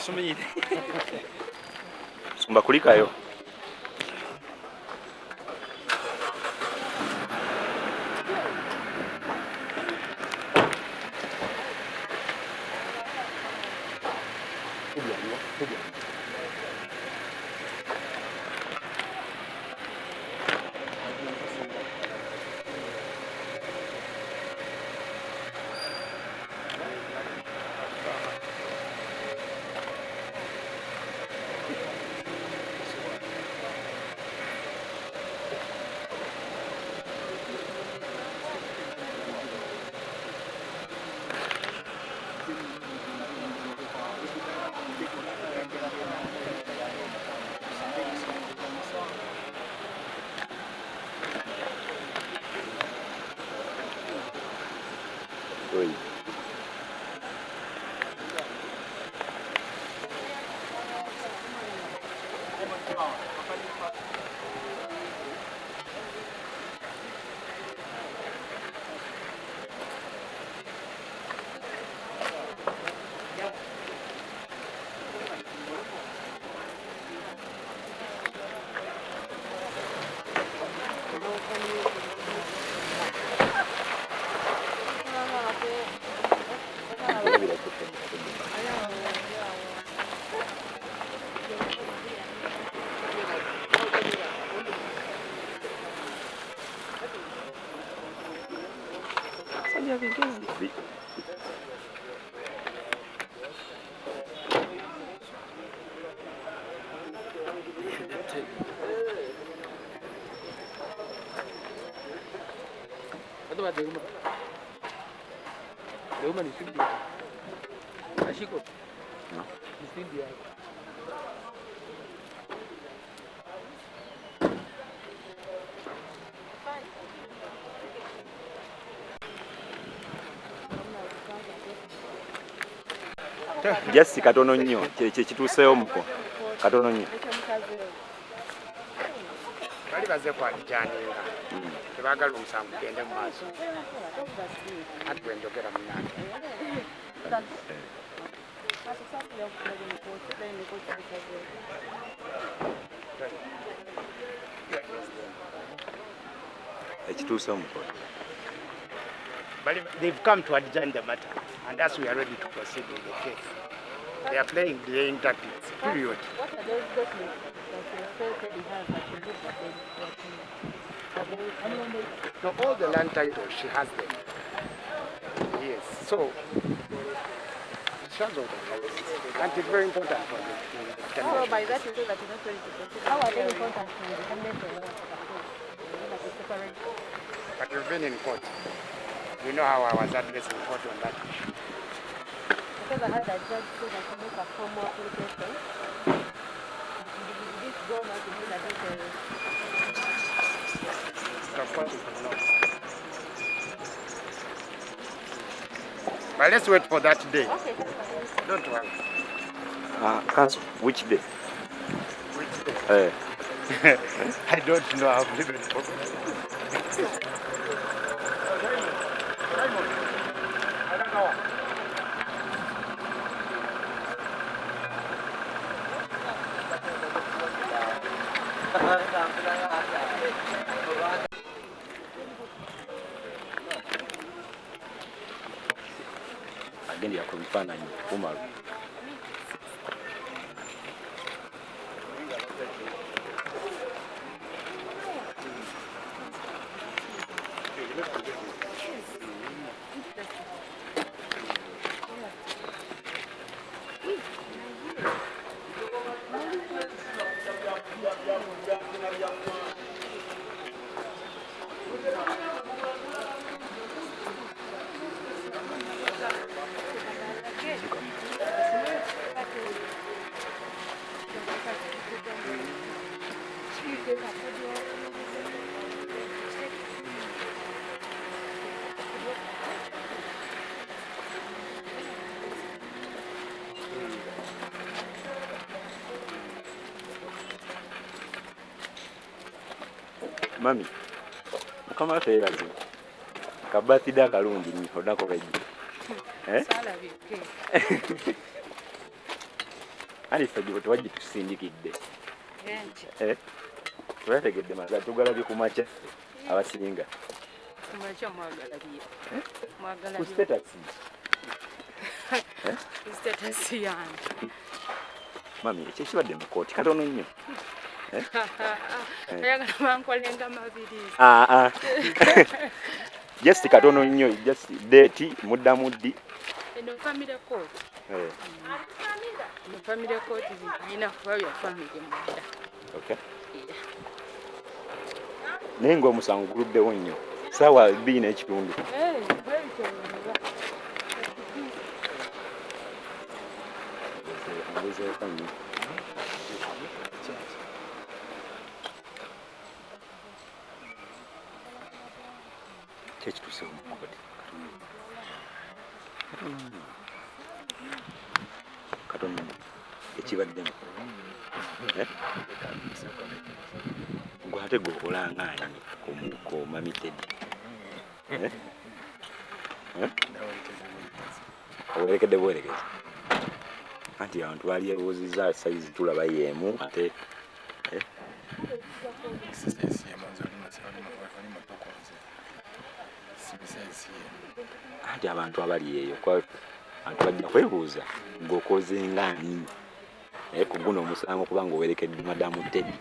Sumire. Sumba kulikayo. Oi. The woman is India. Ashiko. It's India. Just katono nnyo kituuseewo muko katono nnyo bali baze kwalijanira tebaagala omusango gende mu maaso ati bwenjogera munange ekituuseewo muko. They've come to adjourn the matter, and as we are ready to proceed with the case. They are playing the tactics, period. What are those documents that you have that you look at them? No, all the land titles, she has them. Yes, so it shows all the rights. And it's very important for me. Oh, by that you say that you're not ready to proceed. How are they important to independent or what? But we've been in court. You know how I was addressing court on that issue. Because I heard that judge said that you make a formal application. Did this go now to mean that Of course, it will not. But let's wait for that day. okay. Don't worry. Council, which day? Which day? I don't know. I've lived it. I don't know. Agendera ku bifaananyi kumalu. Mami, mukama waffe yeebaze. Kabatide akalungi nnyo olunaku lw'ejjo. Sala bikke. ali ffe tebagitusindikidde Enti. tebategedde mazala tugalabye ku makya abasinga Kumacha mwagala bye. Mwagala ku bye. status Status yange. mami ekyo kibadde mu kooti katono nnyo Ayagala bankolenga mabirizi. just katono nnyo just date muddamu ddi Eno family court. Eno family court zirina kuba bya family munda. okay naye ng'omusango guluddewo nnyo ssaawa 2:30 angezeeko nnyo kyekituusewo mu kooti katono nnyo ekibaddemu gwe ate gweokolangaanyi ku mamitedi owerekedde bwerekeza anti abantu baali ebuuzizza sayizi tulaba yeemu ate anti abantu abali eyo abantu bajja kwebuuza ng'okozenga ani ku guno omusango kubanga owerekedde madamu Teddy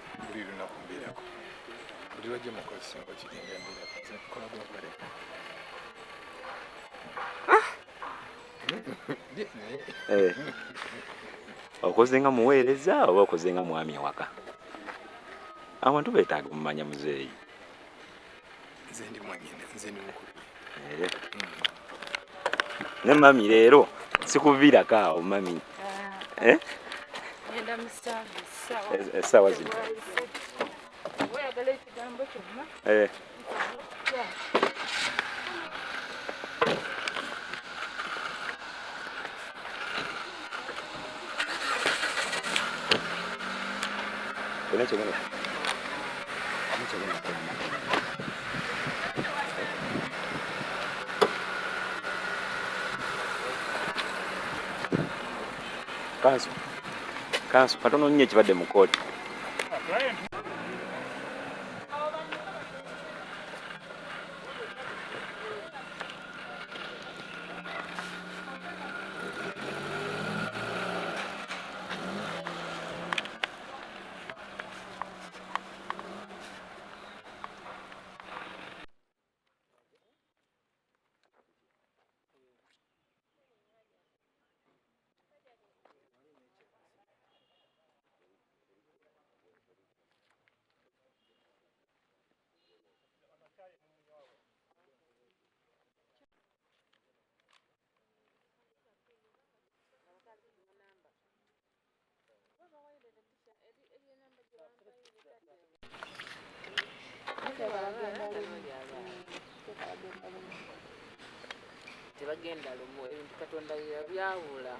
okoze nga muweereza oba okoze nga mwami ewaka abantu beetaaga omumanya muzeeyi ne mami leero sikuviirako awo mami Ngenda mu service. essaawa zino Oyagala ekigambo kyonna? kansu katono nnyo ekibadde mu kooti tebagenda lumu ebintu Katonda byawula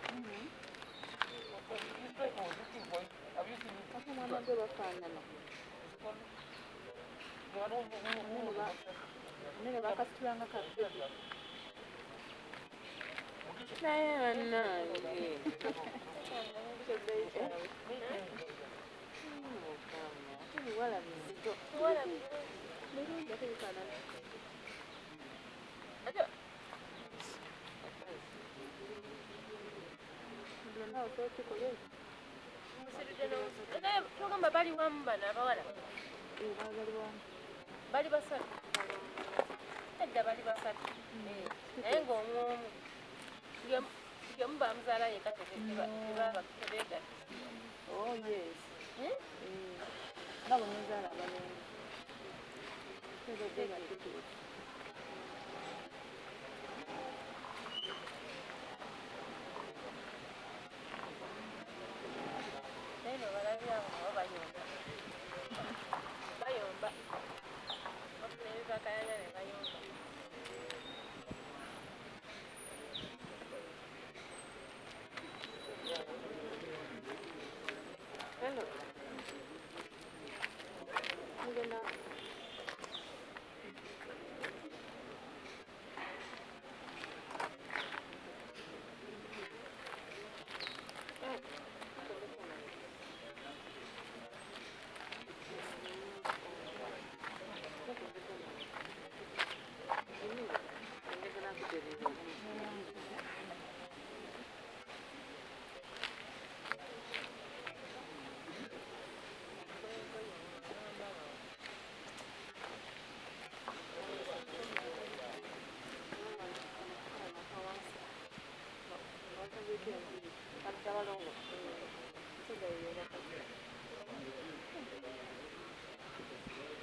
tugamba bali wamu bano abawala bali basatu edda bali basatu naye ng'omwomu gemu bamuzaala yeka tebaba tebeegatta nga bwemuzaala abalongo naye balabirawo nabo bayomba bafuna ebibakayanya ne bayomba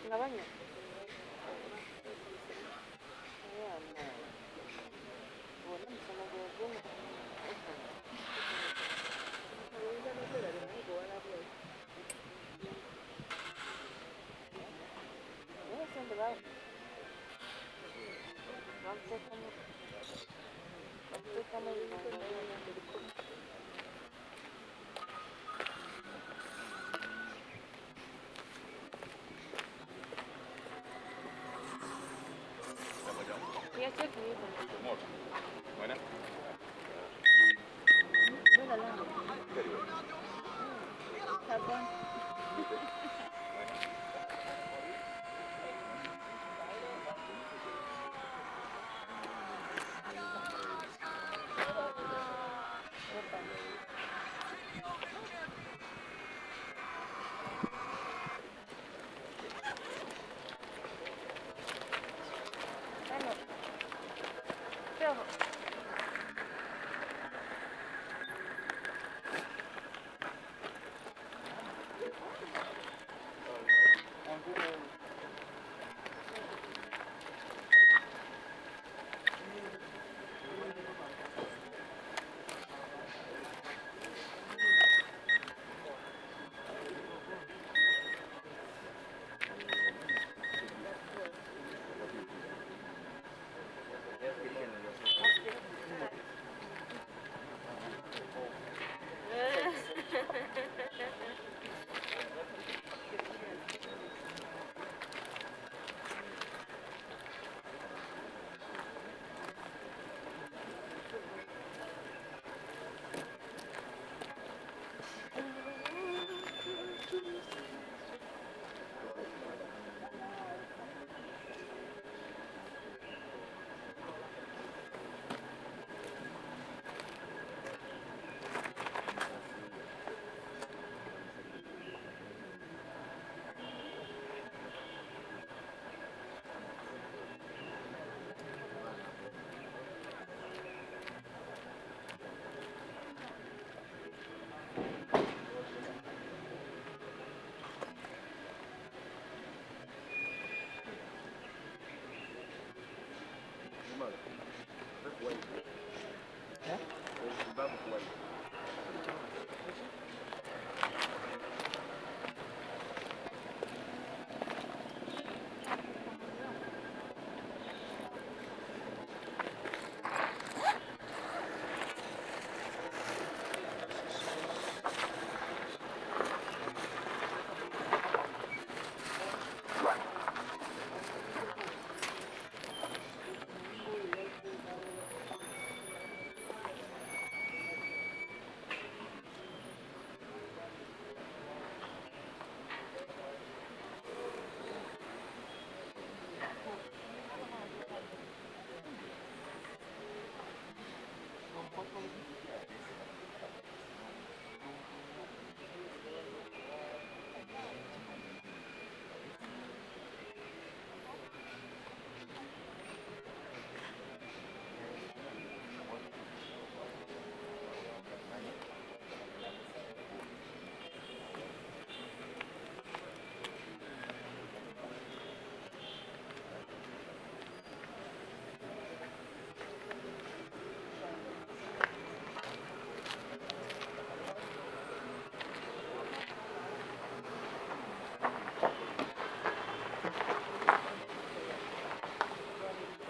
Ngabanya. Ya check hivi. Mwana? Ndio langu. Sabon. Ano? Pero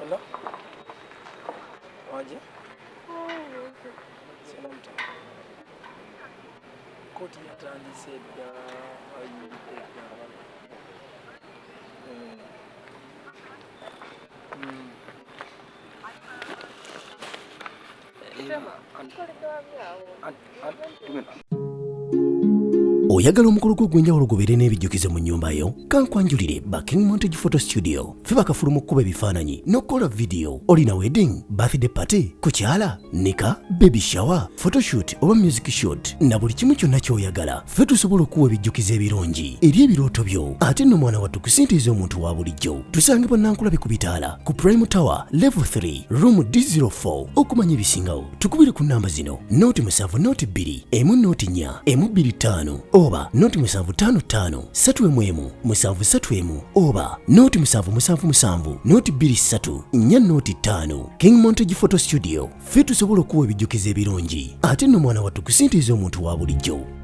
Hello? Waje? Sina mtu. Koti ya Trans said how you take Sema, kwa nini and oyagala omukolo gw'ogwenjawulo gubeere n'ebijjukizo mu nnyumba yo kankwanjulire ba King Montage Photo Studio ffe bakafulu mu kkuba ebifaananyi n'okukola vidiyo olina wedding birthday party kukyala nika baby shower photoshoot oba music shoot na buli kimu kyonna ky'oyagala ffe tusobola okuwa ebijjukizo ebirungi eri ebirooto byo ate nno mwana wattu kusintiiza omuntu wa bulijjo tusange bannankulabe ku bitaala ku Prime Tower level 3 room D04 okumanya ebisingawo tukubire ku namba zino noti 7 noti 2 emu noti 4 emu 25 oba noti 755 3 731 oba noti 777 noti 23 4 noti 5 King Montage Photo Studio ffe tusobola okuwa ebijjukizo ebirungi ate nno mwana wattu kusintiiza omuntu wa bulijjo